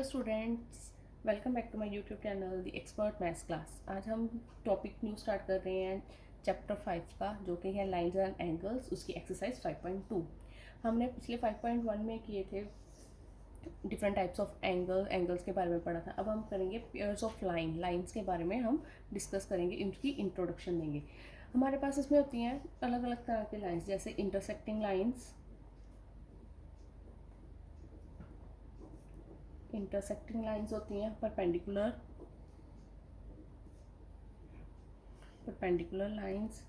Students, welcome back to my YouTube channel the expert maths class. आज हम topic new start कर रहे हैं चैप्टर 5 का, जो कि है लाइंस एंड एंगल्स, उसकी एक्सरसाइज 5.2। हमने पिछले 5.1 में किए थे डिफरेंट टाइप्स ऑफ एंगल्स के बारे में पढ़ा था। अब हम करेंगे पेयर्स ऑफ लाइंस के बारे में हम डिस्कस करेंगे, इनकी इंट्रोडक्शन देंगे। हमारे पास इसमें होती हैं अलग अलग तरह के लाइंस, जैसे इंटरसेक्टिंग लाइंस, होती हैं perpendicular lines,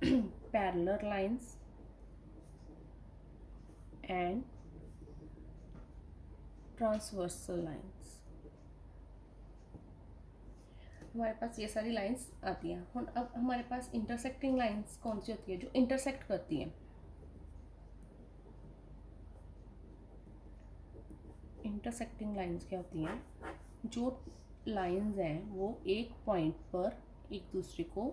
parallel lines and transversal lines. हमारे पास ये सारी लाइंस आती हैं। अब हमारे पास इंटरसेक्टिंग लाइंस कौन सी होती है? जो इंटरसेक्ट करती हैं। इंटरसेक्टिंग लाइंस क्या होती हैं? जो लाइंस हैं वो एक पॉइंट पर एक दूसरे को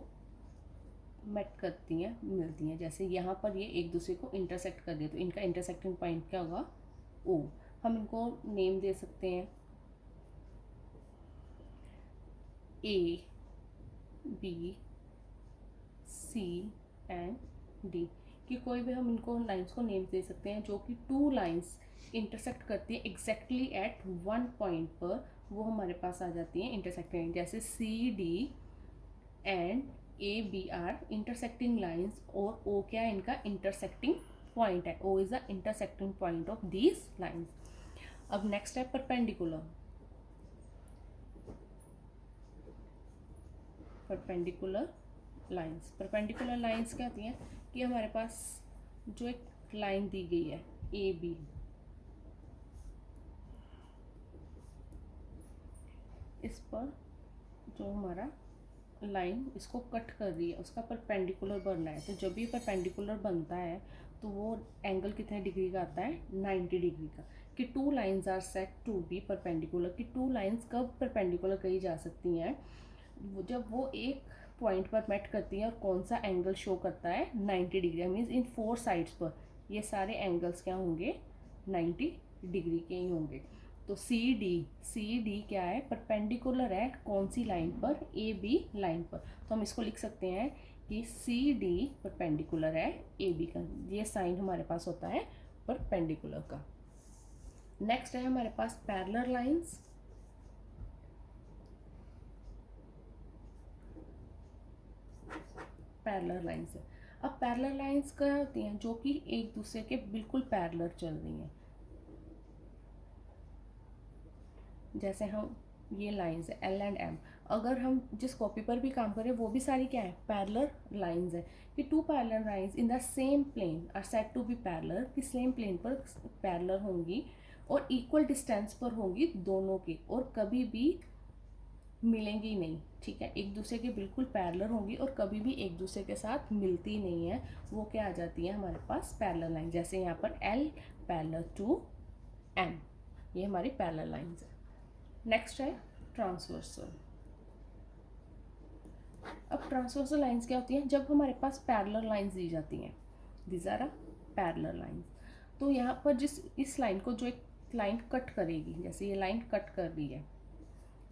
मेट करती हैं, मिलती हैं। जैसे यहाँ पर ये एक दूसरे को इंटरसेक्ट कर दिए, तो इनका इंटरसेक्टिंग पॉइंट क्या होगा? ओ। हम इनको नेम दे सकते हैं ए, बी, सी एंड डी, कि कोई भी हम इनको लाइंस को नेम दे सकते हैं जो कि टू लाइंस इंटरसेक्ट करती है एग्जैक्टली एट वन पॉइंट पर, वो हमारे पास आ जाती हैं इंटरसेक्टिंग। जैसे C D and A B are intersecting lines, और ओ क्या है? इनका इंटरसेक्टिंग पॉइंट है। O is the intersecting point of these lines. अब नेक्स्ट है परपेंडिकुलर लाइंस। परपेंडिकुलर लाइंस क्या होती हैं? कि हमारे पास जो एक लाइन दी गई है ए बी, इस पर जो हमारा लाइन इसको कट कर रही है, उसका परपेंडिकुलर बनना है। तो जब भी परपेंडिकुलर बनता है तो वो एंगल कितने डिग्री का आता है? 90 डिग्री का। कि two lines are set to be perpendicular, कि टू लाइंस कब परपेंडिकुलर कही जा सकती हैं? जब वो एक पॉइंट पर मेट करती हैं। और कौन सा एंगल शो करता है? 90 degree. Means in four sides पर ये सारे एंगल्स क्या होंगे? 90 डिग्री के ही होंगे। तो सी डी क्या है? परपेंडिकुलर है कौन सी लाइन पर? ए बी लाइन पर। तो हम इसको लिख सकते हैं कि सी डी परपेंडिकुलर है ए बी का। ये साइन हमारे पास होता है परपेंडिकुलर का। नेक्स्ट है हमारे पास पैरेलल लाइंस। पैरेलल लाइंस है। अब पैरेलल लाइंस क्या होती हैं? जो कि एक दूसरे के बिल्कुल पैरेलल चल रही हैं। जैसे हम ये लाइंस है एल एंड एम, अगर हम जिस कॉपी पर भी काम करें वो भी सारी क्या है? पैरेलल लाइंस है। कि two parallel lines in the same plane are said to be parallel, कि सेम प्लेन पर पैरेलल होंगी और इक्वल डिस्टेंस पर होंगी दोनों की, और कभी भी मिलेंगी नहीं। ठीक है, एक दूसरे के बिल्कुल पैरेलल होंगी और कभी भी एक दूसरे के साथ मिलती नहीं है। वो क्या आ जाती है हमारे पास? Parallel line. जैसे यहाँ पर एल पैरेलल टू एम, ये हमारी पैरेलल लाइंस है। नेक्स्ट है ट्रांसवर्सल। अब ट्रांसवर्सल लाइंस क्या होती हैं? जब हमारे पास पैरेलल लाइंस दी जाती हैं, दीज आर पैरेलल लाइंस, तो यहाँ पर इस लाइन को जो एक लाइन कट करेगी, जैसे ये लाइन कट कर रही है,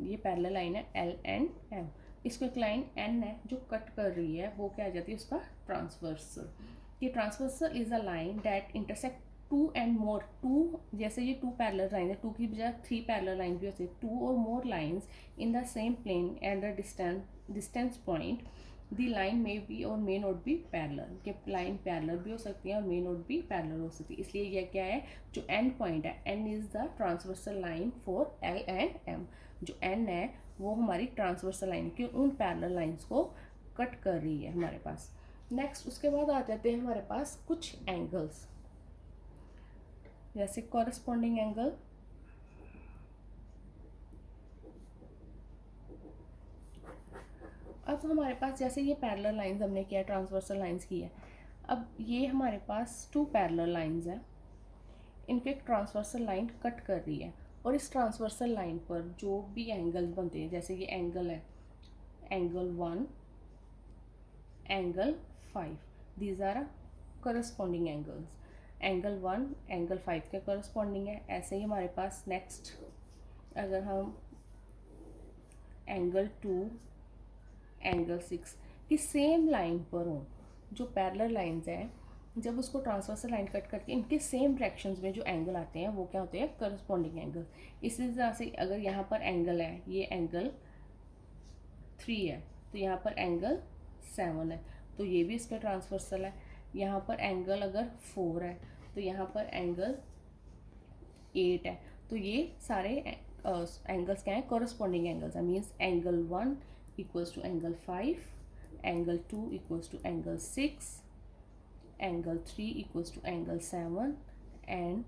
ये पैरेलल लाइन है एल एंड एम, इसको एक लाइन एन है जो कट कर रही है, वो क्या आ जाती है? उसका ट्रांसवर्सल। ये transversal is a line that intersect two and more, two जैसे ये टू पैरेलल लाइन है, टू की बजाय थ्री पैरेलल लाइन भी होती है, टू और more lines in the same plane at the distance point the line may be और मे नॉट बी पैरेलल, कि लाइन पैरेलल भी हो सकती है और मे नॉट बी पैरेलल हो सकती है। इसलिए यह क्या है? जो एंड पॉइंट है, N is the transversal line for L and M. जो एन है वो हमारी ट्रांसवर्सल लाइन की उन पैरेलल लाइंस को कट कर रही है हमारे पास। नेक्स्ट उसके बाद आ जाते हैं हमारे पास कुछ एंगल्स, जैसे कॉरेस्पॉन्डिंग एंगल, अब हमारे पास जैसे ये पैरेलल लाइंस हमने किया, ट्रांसवर्सल लाइंस की है। अब ये हमारे पास टू पैरेलल लाइंस हैं, इनके एक ट्रांसवर्सल लाइन कट कर रही है, और इस ट्रांसवर्सल लाइन पर जो भी एंगल्स बनते हैं, जैसे ये एंगल है angle 1, angle 5, these are corresponding angles. Angle 1 angle 5 के करस्पॉन्डिंग है। ऐसे ही हमारे पास नेक्स्ट अगर हम एंगल 2 एंगल 6 की सेम लाइन पर हो, जो पैरेलल लाइंस हैं, जब उसको ट्रांसवर्सल लाइन कट करके इनके सेम डायरेक्शंस में जो एंगल आते हैं वो क्या होते हैं, करस्पॉन्डिंग एंगल। इसी तरह से अगर यहाँ पर एंगल है, ये एंगल 3 है, तो यहाँ पर एंगल 7 है, तो ये भी इसका ट्रांसवर्सल है। यहाँ पर एंगल अगर 4 है, तो यहाँ पर एंगल 8 है, तो ये सारे एंगल्स क्या हैं, कॉरस्पॉन्डिंग एंगल्स है। Means angle 1 equals to angle 5, angle 2 equals to angle 6, angle 3 equals to angle 7 and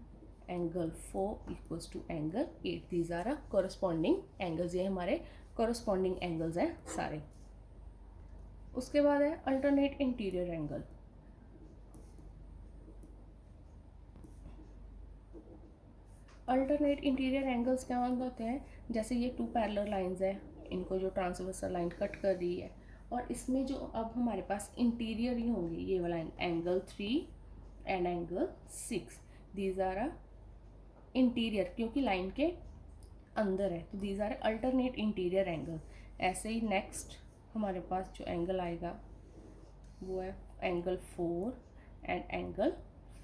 angle 4 equals to angle 8। These are corresponding angles, ये हमारे कॉरस्पॉन्डिंग एंगल्स हैं सारे। उसके बाद है alternate interior angle. Alternate interior angles क्या होते हैं, जैसे ये 2 पैरेलल लाइंस है, इनको जो ट्रांसवर्सल लाइन कट कर रही है, और इसमें जो अब हमारे पास इंटीरियर ही होंगे, ये वाला angle 3 and angle 6, these are interior, क्योंकि लाइन के अंदर है, तो these are alternate interior angle. ऐसे ही नेक्स्ट हमारे पास जो एंगल आएगा वो है एंगल 4 एंड एंगल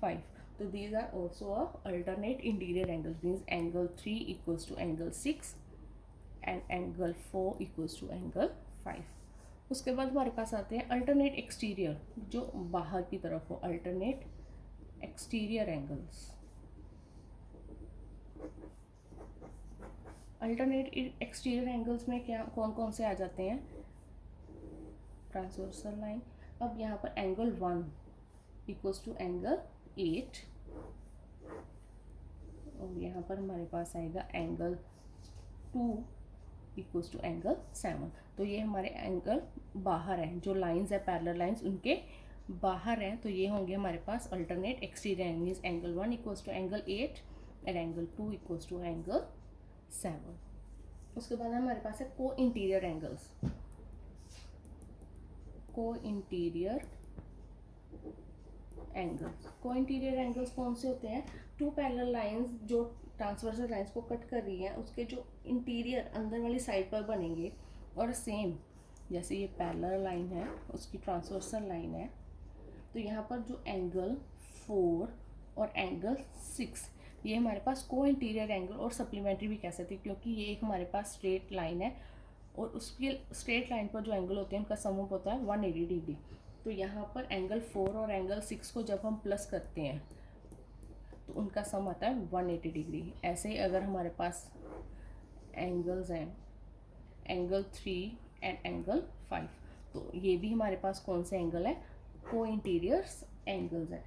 5, तो these are also a alternate interior angles, means angle 3 equals to angle 6 and angle 4 equals to angle 5। उसके बाद हमारे पास आते हैं अल्टरनेट एक्सटीरियर, जो बाहर की तरफ हो, alternate exterior angles. Alternate exterior angles में क्या कौन कौन से आ जाते हैं, ट्रांसवर्सल लाइन। अब यहाँ पर एंगल 1 इक्वल्स टू एंगल 8, और यहाँ पर हमारे पास आएगा एंगल 2 इक्वल्स टू एंगल 7। तो ये हमारे एंगल बाहर हैं, जो लाइंस है पैरेलल लाइंस उनके बाहर हैं, तो ये होंगे हमारे पास alternate exterior angle. Means angle 1 equals to angle 8 and angle 2 equals to angle 7। उसके बाद हमारे पास है co interior angles. Co interior angles, co interior angles कौन से होते हैं, 2 पैरेलल लाइंस जो ट्रांसवर्सल लाइंस को कट कर रही हैं, उसके जो इंटीरियर अंदर वाली साइड पर बनेंगे, और सेम जैसे ये पैरेलल लाइन है उसकी ट्रांसवर्सल लाइन है, तो यहाँ पर जो एंगल 4 और एंगल 6, ये हमारे पास को इंटीरियर एंगल और सप्लीमेंट्री भी कह सकते हैं, क्योंकि ये एक हमारे पास स्ट्रेट लाइन है और उसकी स्ट्रेट लाइन पर जो एंगल होते हैं उनका समूह होता है 180 डिग्री। तो यहाँ पर एंगल 4 और एंगल 6 को जब हम प्लस करते हैं तो उनका सम आता है 180 डिग्री। ऐसे ही अगर हमारे पास एंगल्स हैं एंगल 3 एंड एंगल 5, तो ये भी हमारे पास कौन से एंगल है, को इंटीरियर्स एंगल्स हैं।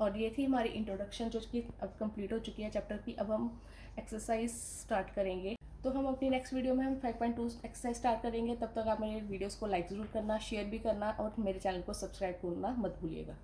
और ये थी हमारी इंट्रोडक्शन जो कि अब कंप्लीट हो चुकी है चैप्टर की। अब हम एक्सरसाइज स्टार्ट करेंगे, तो हम अपनी नेक्स्ट वीडियो में हम 5.2 एक्सरसाइज स्टार्ट करेंगे। तब तक आप मेरे वीडियोस को लाइक ज़रूर करना, शेयर भी करना और मेरे चैनल को सब्सक्राइब करना मत भूलिएगा।